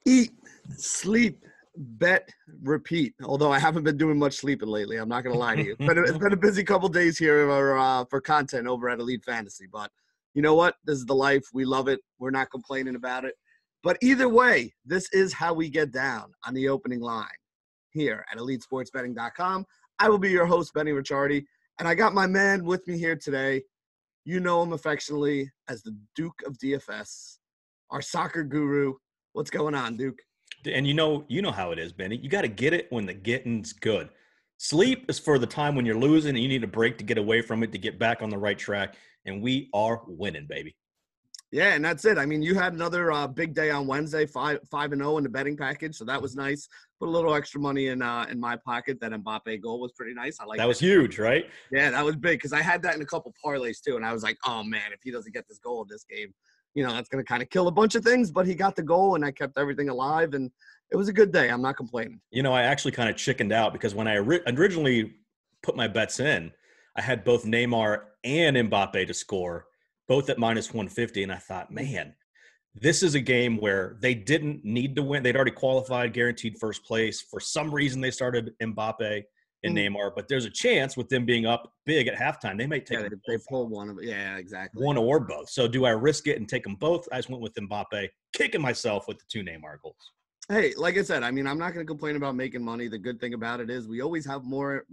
Eat, sleep, bet, repeat. Although I haven't been doing much sleeping lately, I'm not going to lie to you. It's been a busy couple days here for content over at Elite Fantasy. But you know what? This is the life. We love it. We're not complaining about it. But either way, this is how we get down on the opening line here at EliteSportsBetting.com. I will be your host, Benny Ricciardi, and I got my man with me here today. You know him affectionately as the Duke of DFS, our soccer guru. What's going on, Duke? And you know how it is, Benny. You got to get it when the getting's good. Sleep is for the time when you're losing and you need a break to get away from it, to get back on the right track. And we are winning, baby. Yeah, and that's it. I mean, you had another big day on Wednesday, 5-0 in the betting package, so that was nice. Put a little extra money in my pocket. That Mbappe goal was pretty nice. I like that. Was huge, right? Yeah, that was big because I had that in a couple parlays too, and I was like, oh man, if he doesn't get this goal in this game, that's going to kind of kill a bunch of things. But he got the goal, and I kept everything alive, and it was a good day. I'm not complaining. I actually kind of chickened out because when I originally put my bets in, I had both Neymar and Mbappe to score, both at minus 150. And I thought, man, this is a game where they didn't need to win. They'd already qualified, guaranteed first place. For some reason, they started Mbappe and Neymar, but there's a chance with them being up big at halftime, they might take they pull one of it. Yeah, exactly. One or both. So do I risk it and take them both? I just went with Mbappe, kicking myself with the 2 Neymar goals. Hey, like I said, I mean, I'm not going to complain about making money. The good thing about it is we always have more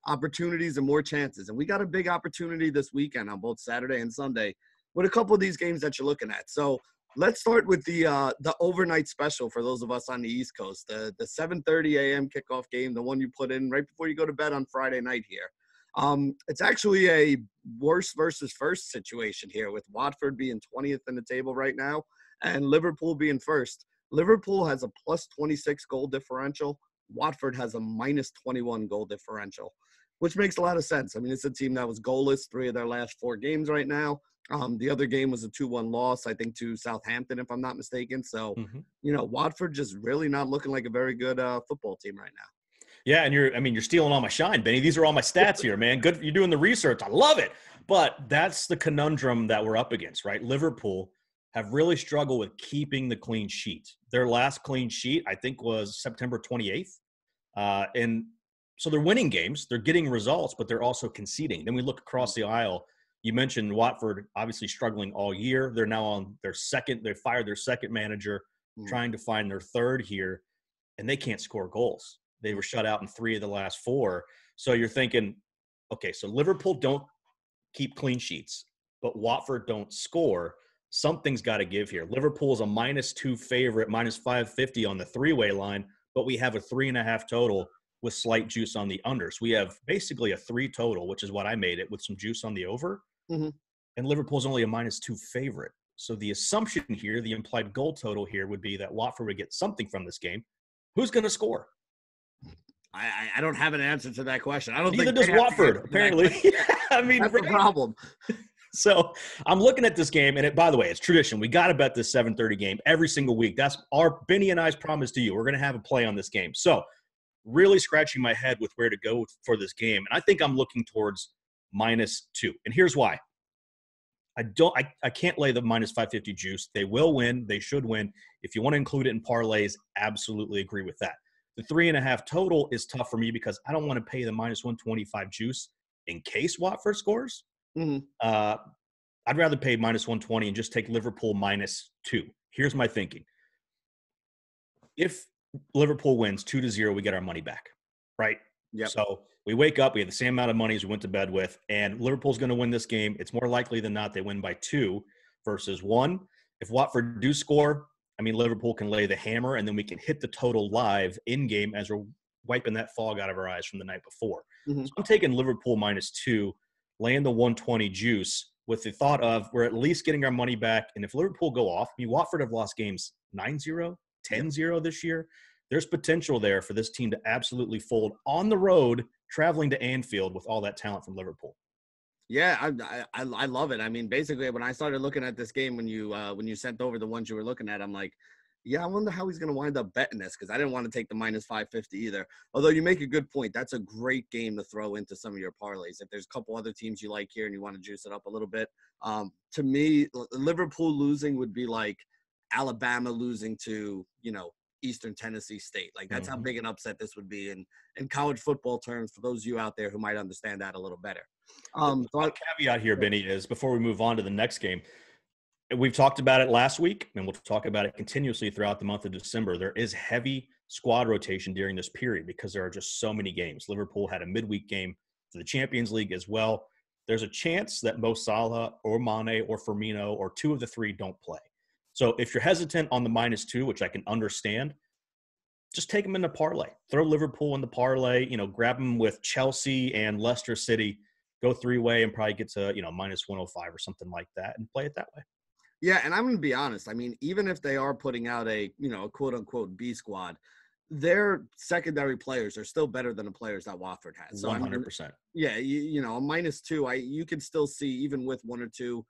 opportunities and more chances. And we got a big opportunity this weekend on both Saturday and Sunday with a couple of these games that you're looking at. So let's start with the overnight special for those of us on the East Coast, the 7:30 a.m. kickoff game, the one you put in right before you go to bed on Friday night here. It's actually a worst versus first situation here with Watford being 20th in the table right now and Liverpool being first. Liverpool has a plus 26 goal differential. Watford has a minus 21 goal differential, which makes a lot of sense. I mean, it's a team that was goalless 3 of their last 4 games right now. The other game was a 2-1 loss, I think, to Southampton, if I'm not mistaken. So, Watford just really not looking like a very good football team right now. Yeah, and you're stealing all my shine, Benny. These are all my stats here, man. Good, you're doing the research. I love it. But that's the conundrum that we're up against, right? Liverpool have really struggled with keeping the clean sheet. Their last clean sheet, I think, was September 28th. And so they're winning games. They're getting results, but they're also conceding. Then we look across the aisle. You mentioned Watford obviously struggling all year. They're now on their second. They fired their second manager, trying to find their third here, and they can't score goals. They were shut out in 3 of the last 4. So you're thinking, okay, so Liverpool don't keep clean sheets, but Watford don't score. Something's got to give here. Liverpool's a -2 favorite, minus 550 on the 3-way line, but we have a 3.5 total with slight juice on the under. So we have basically a 3 total, which is what I made it, with some juice on the over. And Liverpool's only a -2 favorite. So the assumption here, the implied goal total here, would be that Watford would get something from this game. Who's going to score? I don't have an answer to that question. I don't Neither think does Watford, apparently. I mean, that's the problem. So I'm looking at this game, and by the way, it's tradition. We got to bet this 7:30 game every single week. That's our Benny and I's promise to you. We're going to have a play on this game. So really scratching my head with where to go for this game, and I think I'm looking towards -2. And here's why. I can't lay the minus 550 juice. They will win. They should win. If you want to include it in parlays, absolutely agree with that. The 3.5 total is tough for me because I don't want to pay the minus 125 juice in case Watford scores. I'd rather pay minus 120 and just take Liverpool -2. Here's my thinking. If Liverpool wins 2-0, we get our money back, right? Yep. So we wake up, we have the same amount of money as we went to bed with, and Liverpool's going to win this game. It's more likely than not they win by 2 versus 1. If Watford do score, I mean, Liverpool can lay the hammer, and then we can hit the total live in-game as we're wiping that fog out of our eyes from the night before. So I'm taking Liverpool -2, laying the 120 juice with the thought of we're at least getting our money back. And if Liverpool go off, I mean, Watford have lost games 9-0, 10-0 this year. There's potential there for this team to absolutely fold on the road, traveling to Anfield with all that talent from Liverpool. Yeah, I love it. I mean, basically, when I started looking at this game, when you sent over the ones you were looking at, I'm like, yeah, I wonder how he's going to wind up betting this because I didn't want to take the minus 550 either. Although you make a good point. That's a great game to throw into some of your parlays. If there's a couple other teams you like here and you want to juice it up a little bit. To me, Liverpool losing would be like Alabama losing to, Eastern Tennessee State. Like, that's how big an upset this would be in college football terms, for those of you out there who might understand that a little better. The caveat here, Benny, is before we move on to the next game, we've talked about it last week, and we'll talk about it continuously throughout the month of December. There is heavy squad rotation during this period because there are just so many games. Liverpool had a midweek game for the Champions League as well. There's a chance that Mo Salah or Mane or Firmino or two of the three don't play. So if you're hesitant on the -2, which I can understand, just take them in the parlay. Throw Liverpool in the parlay, grab them with Chelsea and Leicester City, go three-way and probably get to, -105 or something like that and play it that way. Yeah, and I'm going to be honest. I mean, even if they are putting out a quote-unquote B squad, their secondary players are still better than the players that Watford has. So 100%. Yeah, a -2, you can still see, even with one or two,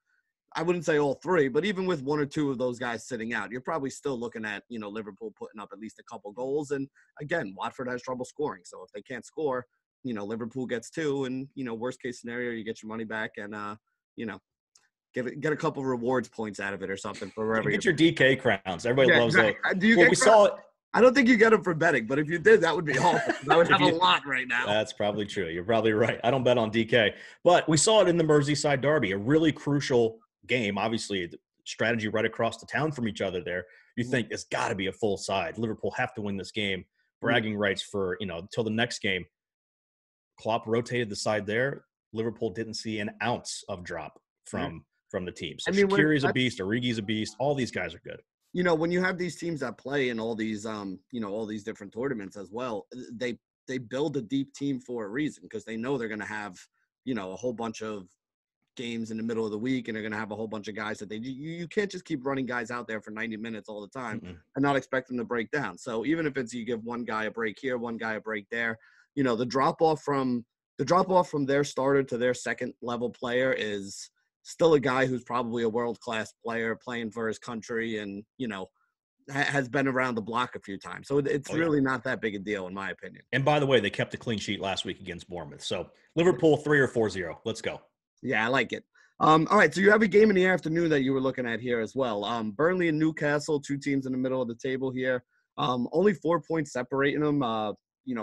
I wouldn't say all three, but even with one or two of those guys sitting out, you're probably still looking at, Liverpool putting up at least a couple goals. And again, Watford has trouble scoring. So if they can't score, Liverpool gets two, and, worst case scenario, you get your money back and, get a couple rewards points out of it or something for wherever. Get your DK crowns. Everybody loves those. We saw it. I don't think you get them for betting, but if you did, that would be awesome. I would have a lot right now. That's probably true. You're probably right. I don't bet on DK, but we saw it in the Merseyside derby, a really crucial game. Obviously, the strategy right across the town from each other there. You think it's got to be a full side. Liverpool have to win this game. Bragging rights for, until the next game. Klopp rotated the side there. Liverpool didn't see an ounce of drop from the team. So Shaqiri's a beast. Origi's a beast. All these guys are good. When you have these teams that play in all these, all these different tournaments as well, they build a deep team for a reason, because they know they're going to have, a whole bunch of games in the middle of the week, and they're going to have a whole bunch of guys that you can't just keep running guys out there for 90 minutes all the time and not expect them to break down. So even if it's you give one guy a break here, one guy a break there, the drop off from their starter to their second level player is still a guy who's probably a world-class player playing for his country and, has been around the block a few times. So it's really not that big a deal, in my opinion. And by the way, they kept a clean sheet last week against Bournemouth. So Liverpool 3 or 4-0. Let's go. Yeah, I like it. All right, so you have a game in the afternoon that you were looking at here as well. Burnley and Newcastle, two teams in the middle of the table here. Only 4 points separating them.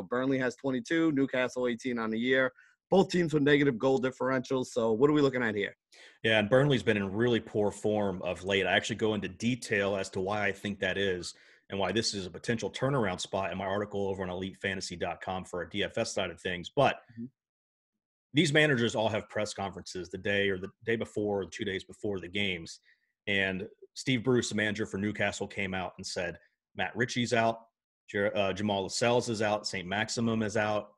Burnley has 22, Newcastle 18 on the year. Both teams with negative goal differentials. So what are we looking at here? Yeah, and Burnley's been in really poor form of late. I actually go into detail as to why I think that is and why this is a potential turnaround spot in my article over on elitefantasy.com for our DFS side of things. But these managers all have press conferences the day before, or 2 days before the games. And Steve Bruce, the manager for Newcastle, came out and said, Matt Ritchie's out, Jamal Lascelles is out, St. Maximum is out,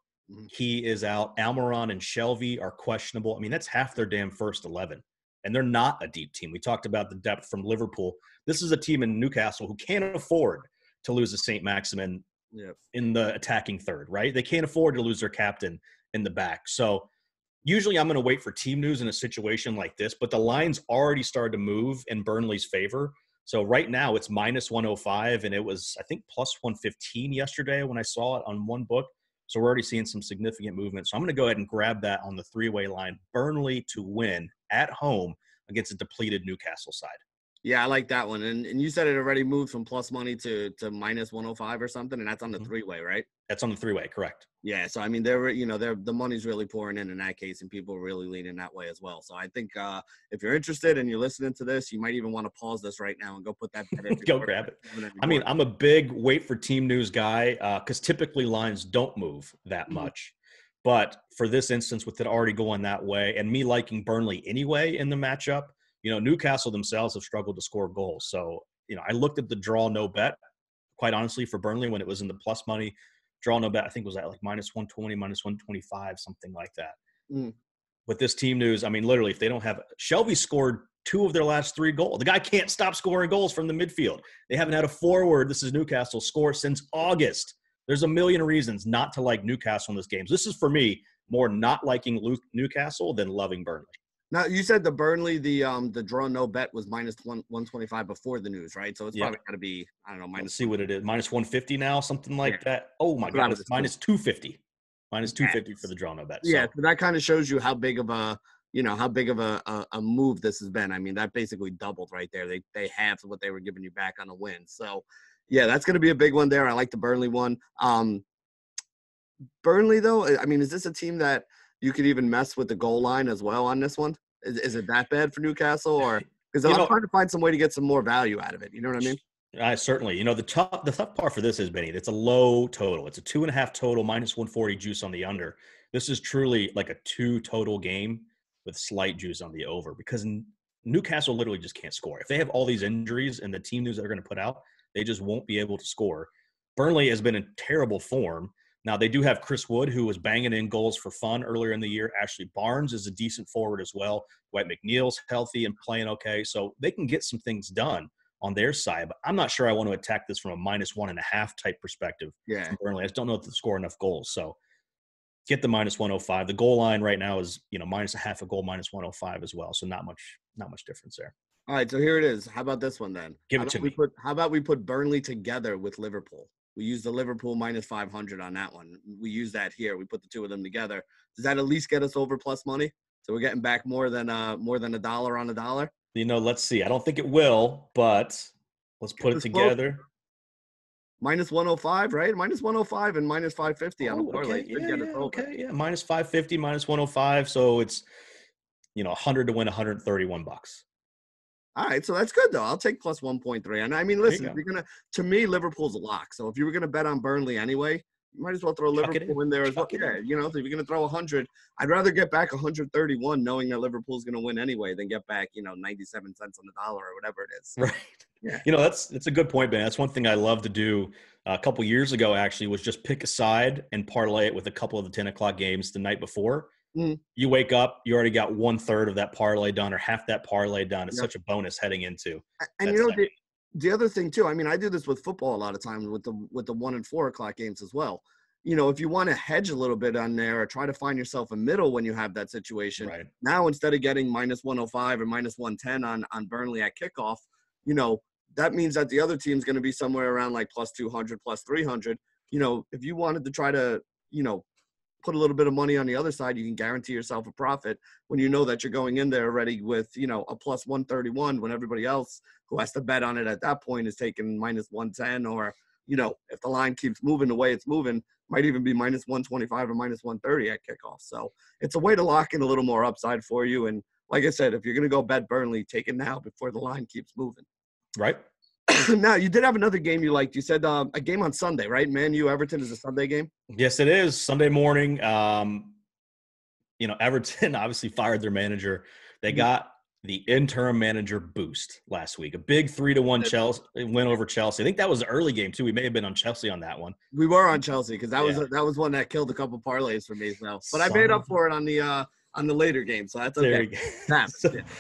he is out, Almiron and Shelvey are questionable. I mean, that's half their damn first 11. And they're not a deep team. We talked about the depth from Liverpool. This is a team in Newcastle who can't afford to lose a St. Maximin in the attacking third, right? They can't afford to lose their captain in the back. So usually I'm going to wait for team news in a situation like this, but the line's already started to move in Burnley's favor. So right now it's -105, and it was, I think, +115 yesterday when I saw it on one book. So we're already seeing some significant movement. So I'm going to go ahead and grab that on the three-way line. Burnley to win at home against a depleted Newcastle side. Yeah, I like that one. And you said it already moved from plus money to -105 or something, and that's on the three-way, right? That's on the three-way, correct. Yeah, so I mean, the money's really pouring in that case, and people are really leaning that way as well. So I think if you're interested and you're listening to this, you might even want to pause this right now and go put that bet in. Go grab it. I mean, I'm a big wait for team news guy because typically lines don't move that much. But for this instance, with it already going that way, and me liking Burnley anyway in the matchup, Newcastle themselves have struggled to score goals. So, I looked at the draw no bet, quite honestly, for Burnley when it was in the plus money. Draw no bet, I think was at like -120, -125, something like that. With this team news, I mean, literally, if they don't have – Shelvey scored 2 of their last 3 goals. The guy can't stop scoring goals from the midfield. They haven't had a forward, this is Newcastle, score since August. There's a million reasons not to like Newcastle in this game. This is, for me, more not liking Newcastle than loving Burnley. Now, you said the Burnley, the draw no bet was -125 before the news, right? So it's probably got to be, I don't know, minus. Let's see what it is. -150 now, something like that. Oh, my God. It's -250. -250 for the draw no bet. So. Yeah, so that kind of shows you how big of a how big of a move this has been. I mean, that basically doubled right there. They halved what they were giving you back on a win. So, yeah, that's going to be a big one there. I like the Burnley one. Burnley, though, I mean, is this a team that you could even mess with the goal line as well on this one? Is it that bad for Newcastle? Or because I'm trying to find some way to get some more value out of it. You know what I mean? Certainly. The tough part for this is, Benny, it's a low total. It's a 2.5 total, minus 140 juice on the under. This is truly like a 2 total game with slight juice on the over, because Newcastle literally just can't score. If they have all these injuries and the team news that they're going to put out, they just won't be able to score. Burnley has been in terrible form. Now, they do have Chris Wood, who was banging in goals for fun earlier in the year. Ashley Barnes is a decent forward as well. Dwight McNeil's healthy and playing okay. So they can get some things done on their side. But I'm not sure I want to attack this from a minus 1.5 type perspective. Yeah. From Burnley. I just don't know if they score enough goals. So get the minus 105. The goal line right now is, minus a half a goal, minus 105 as well. So not much difference there. All right, so here it is. How about this one then? Give it to me. How about we put Burnley together with Liverpool? We use the Liverpool minus 500 on that one. We use that here. We put the two of them together. Does that at least get us over plus money? So we're getting back more than $1 on a dollar? Let's see. I don't think it will, but let's put it together. Minus 105, right? Minus 105 and minus 550 on a parlay. Okay. Yeah. Minus 550, minus 105. So it's, 100 to win $131. All right, so that's good though. I'll take plus 1.3. And I mean, listen, to me, Liverpool's a lock. So if you were gonna bet on Burnley anyway, you might as well throw Liverpool in there as well. Yeah, so if you're gonna throw 100, I'd rather get back 131 knowing that Liverpool's gonna win anyway than get back 97 cents on the dollar or whatever it is. Right. Yeah. That's a good point, Ben. That's one thing I love to do. A couple years ago, actually, was just pick a side and parlay it with a couple of the 10 o'clock games the night before. You wake up, you already got 1/3 of that parlay done or half that parlay done. It's such a bonus heading into. And the other thing too, I mean, I do this with football a lot of times with the 1 and 4 o'clock games as well. If you want to hedge a little bit on there or try to find yourself a middle when you have that situation, right. Now instead of getting minus 105 or minus 110 on Burnley at kickoff, that means that the other team's going to be somewhere around like plus 200, plus 300. If you wanted to try to, put a little bit of money on the other side, you can guarantee yourself a profit when you know that you're going in there already with, a plus 131 when everybody else who has to bet on it at that point is taking minus 110 or, if the line keeps moving the way it's moving, might even be minus 125 or minus 130 at kickoff. So it's a way to lock in a little more upside for you. And like I said, if you're going to go bet Burnley, take it now before the line keeps moving. Right. Now, you did have another game you liked. You said a game on Sunday, right? Man U Everton is a Sunday game? Yes, it is. Sunday morning. Everton obviously fired their manager. They got the interim manager boost last week. A big 3-1 Chelsea win over Chelsea. I think that was an early game, too. We may have been on Chelsea on that one. We were on Chelsea because that was one that killed a couple parlays for me. But I made up for it on the later game, so that's okay.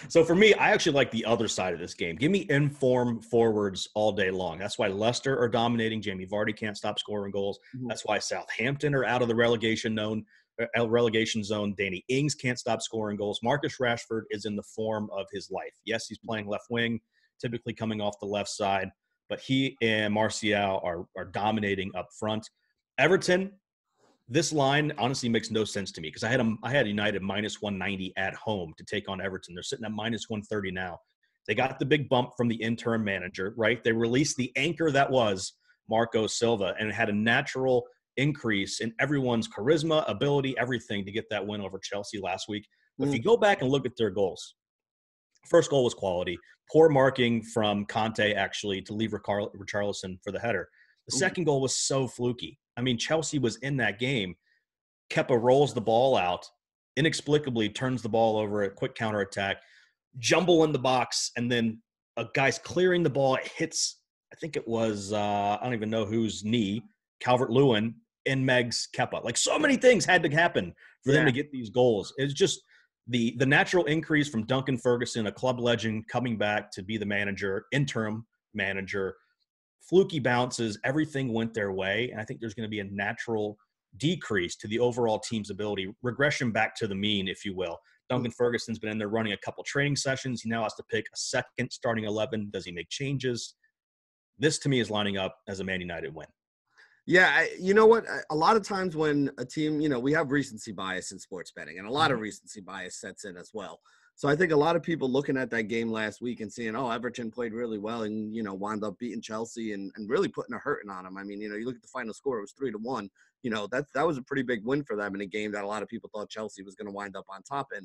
So for me, I actually like the other side of this game. Give me inform forwards all day long. That's why Leicester are dominating. Jamie Vardy can't stop scoring goals. Mm-hmm. That's why Southampton are out of the relegation zone. Danny Ings can't stop scoring goals. Marcus Rashford is in the form of his life. Yes, he's playing left wing, typically coming off the left side, but he and Martial are dominating up front. Everton, this line honestly makes no sense to me because I had United minus 190 at home to take on Everton. They're sitting at minus 130 now. They got the big bump from the interim manager, right? They released the anchor that was Marco Silva, and it had a natural increase in everyone's charisma, ability, everything to get that win over Chelsea last week. But if you go back and look at their goals, first goal was quality. Poor marking from Conte, actually, to leave Richarlison for the header. The second goal was so fluky. I mean, Chelsea was in that game. Kepa rolls the ball out, inexplicably turns the ball over, a quick counterattack, jumble in the box, and then a guy's clearing the ball. It hits, I think it was, I don't even know whose knee, Calvert-Lewin, and Megs Kepa. Like, so many things had to happen for them to get these goals. It's just the natural increase from Duncan Ferguson, a club legend, coming back to be the manager, interim manager, fluky bounces, everything went their way. And I think there's going to be a natural decrease to the overall team's ability, regression back to the mean, if you will. Duncan Ferguson's been in there running a couple training sessions. He now has to pick a second starting 11. Does he make changes? This, to me, is lining up as a Man United win. Yeah, you know what? A lot of times when a team, we have recency bias in sports betting, and a lot of recency bias sets in as well. So I think a lot of people looking at that game last week and seeing, oh, Everton played really well and, wound up beating Chelsea and really putting a hurting on them. I mean, you look at the final score, it was 3-1. That was a pretty big win for them in a game that a lot of people thought Chelsea was going to wind up on top in.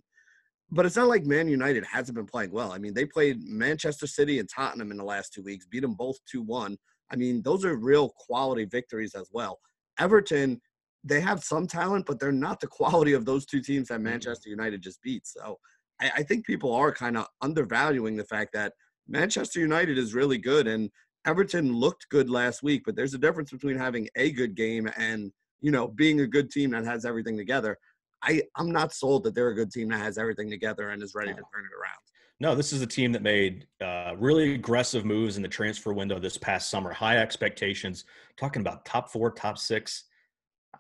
But it's not like Man United hasn't been playing well. I mean, they played Manchester City and Tottenham in the last 2 weeks, beat them both 2-1. I mean, those are real quality victories as well. Everton, they have some talent, but they're not the quality of those two teams that Manchester United just beat. So I think people are kind of undervaluing the fact that Manchester United is really good, and Everton looked good last week, but there's a difference between having a good game and, being a good team that has everything together. I'm not sold that they're a good team that has everything together and is ready to turn it around. No, this is a team that made really aggressive moves in the transfer window this past summer. High expectations. Talking about top 4, top 6.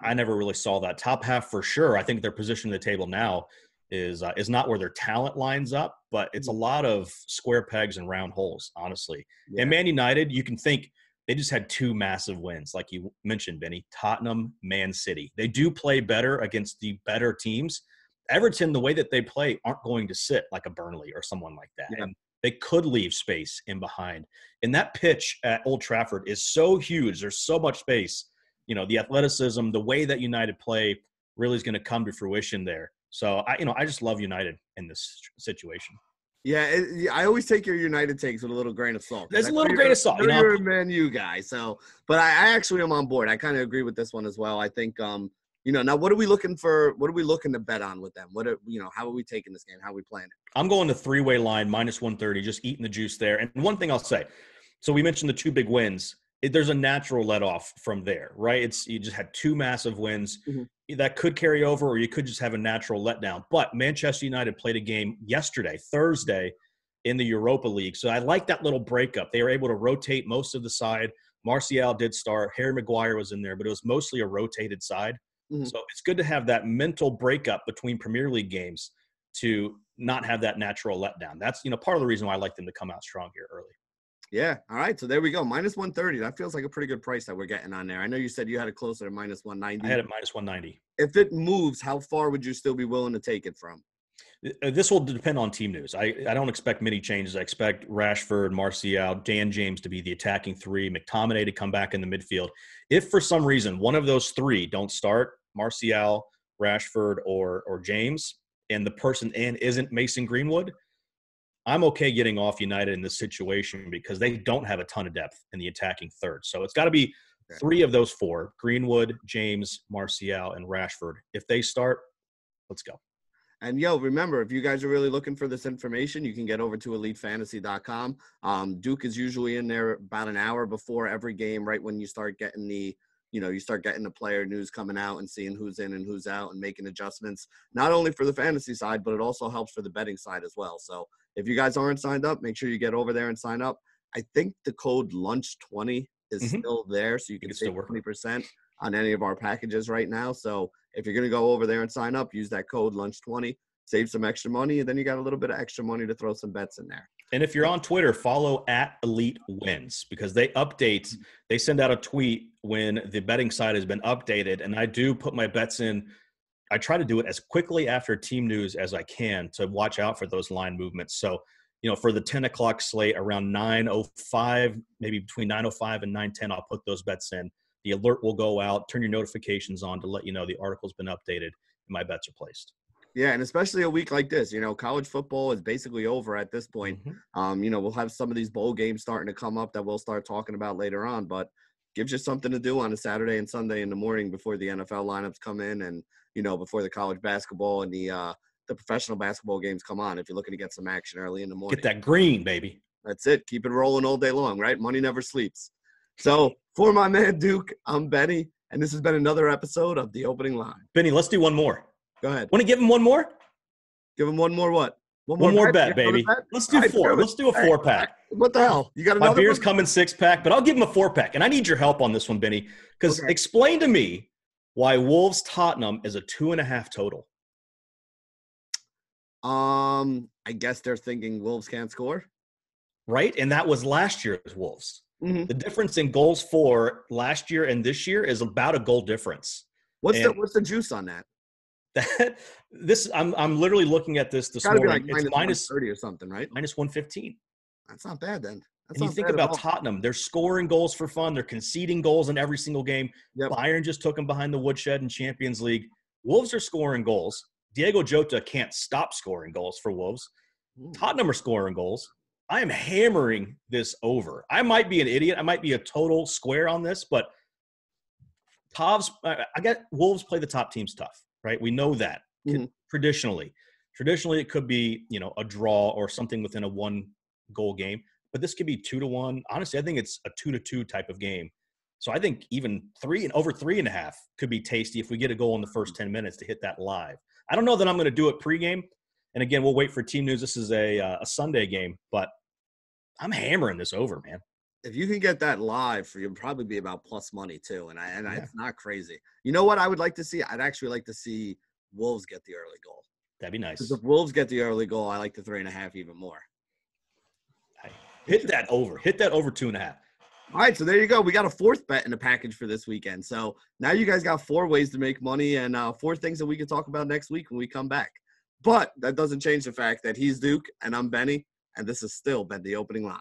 I never really saw that. Top half for sure. I think their position at the table now is not where their talent lines up, but it's a lot of square pegs and round holes, honestly. Yeah. And Man United, you can think they just had 2 massive wins, like you mentioned, Benny. Tottenham, Man City. They do play better against the better teams. Everton, the way that they play, aren't going to sit like a Burnley or someone like that. Yeah. And they could leave space in behind. And that pitch at Old Trafford is so huge. There's so much space. The athleticism, the way that United play really is going to come to fruition there. So, I just love United in this situation. Yeah, I always take your United takes with a little grain of salt. There's a little grain of salt. You're a Man U guy. So, but I actually am on board. I kind of agree with this one as well. I think, now what are we looking for? What are we looking to bet on with them? How are we taking this game? How are we playing it? I'm going to 3-way line, -130, just eating the juice there. And one thing I'll say, so we mentioned the 2 big wins. There's a natural let off from there, right? You just had 2 massive wins. That could carry over, or you could just have a natural letdown. But Manchester United played a game yesterday, Thursday, in the Europa League. So I like that little breakup. They were able to rotate most of the side. Martial did start. Harry Maguire was in there, but it was mostly a rotated side. So it's good to have that mental breakup between Premier League games to not have that natural letdown. That's, part of the reason why I like them to come out strong here early. Yeah. All right. So there we go. -130. That feels like a pretty good price that we're getting on there. I know you said you had it closer to -190. I had it -190. If it moves, how far would you still be willing to take it from? This will depend on team news. I don't expect many changes. I expect Rashford, Martial, Dan James to be the attacking 3, McTominay to come back in the midfield. If for some reason one of those 3 don't start, Martial, Rashford, or James, and the person in isn't Mason Greenwood, I'm okay getting off United in this situation because they don't have a ton of depth in the attacking third. So it's got to be 3 of those 4, Greenwood, James, Martial, and Rashford. If they start, let's go. And, remember, if you guys are really looking for this information, you can get over to EliteFantasy.com. Duke is usually in there about an hour before every game, right when you start getting the player news coming out and seeing who's in and who's out and making adjustments, not only for the fantasy side, but it also helps for the betting side as well. So if you guys aren't signed up, make sure you get over there and sign up. I think the code LUNCH20 is still there, so you can save 20% on any of our packages right now. So if you're going to go over there and sign up, use that code LUNCH20, save some extra money, and then you got a little bit of extra money to throw some bets in there. And if you're on Twitter, follow @EliteWins because they send out a tweet when the betting side has been updated. And I do put my bets in. I try to do it as quickly after team news as I can to watch out for those line movements. So, for the 10 o'clock slate around 9:05, maybe between 9:05 and 9:10, I'll put those bets in. The alert will go out. Turn your notifications on to let you know the article's been updated and my bets are placed. Yeah, and especially a week like this, college football is basically over at this point. We'll have some of these bowl games starting to come up that we'll start talking about later on, but gives you something to do on a Saturday and Sunday in the morning before the NFL lineups come in and, before the college basketball and the professional basketball games come on if you're looking to get some action early in the morning. Get that green, baby. That's it. Keep it rolling all day long, right? Money never sleeps. So for my man Duke, I'm Benny, and this has been another episode of The Opening Line. Benny, let's do one more. Go ahead. Want to give him one more? Give him one more what? One more bet, baby. Let's do 4. Let's do a 4-pack. What the hell? You got another? My beer's coming 6-pack, but I'll give him a 4-pack. And I need your help on this one, Benny, because explain to me why Wolves Tottenham is a 2.5 total. I guess they're thinking Wolves can't score. Right? And that was last year's Wolves. Hmm. The difference in goals for last year and this year is about a goal difference. What's And the juice on that? I'm literally looking at this Got to be morning. like It's minus minus 130 or something, right? minus 115. That's not bad then. That's And you not think bad at about all. Tottenham, they're scoring goals for fun. They're conceding goals in every single game. Yep. Bayern just took them behind the woodshed in Champions League. Wolves are scoring goals. Diego Jota can't stop scoring goals for Wolves. Tottenham are scoring goals. I am hammering this over. I might be an idiot. I might be a total square on this, but I get Wolves play the top teams tough, right? We know that traditionally. Traditionally, it could be, a draw or something within a 1-goal game, but this could be 2-1. Honestly, I think it's a 2-2 type of game. So I think even over 3.5 could be tasty if we get a goal in the first 10 minutes to hit that live. I don't know that I'm going to do it pregame. And again, we'll wait for team news. This is a Sunday game, but I'm hammering this over, man. If you can get that live, you'll probably be about plus money too. And it's not crazy. You know what I would like to see? I'd actually like to see Wolves get the early goal. That'd be nice. Because if Wolves get the early goal, I like the 3.5 even more. Hit that over 2.5. All right, so there you go. We got a fourth bet in the package for this weekend. So now you guys got 4 ways to make money and 4 things that we can talk about next week when we come back. But that doesn't change the fact that he's Duke and I'm Benny, and this has still been the opening line.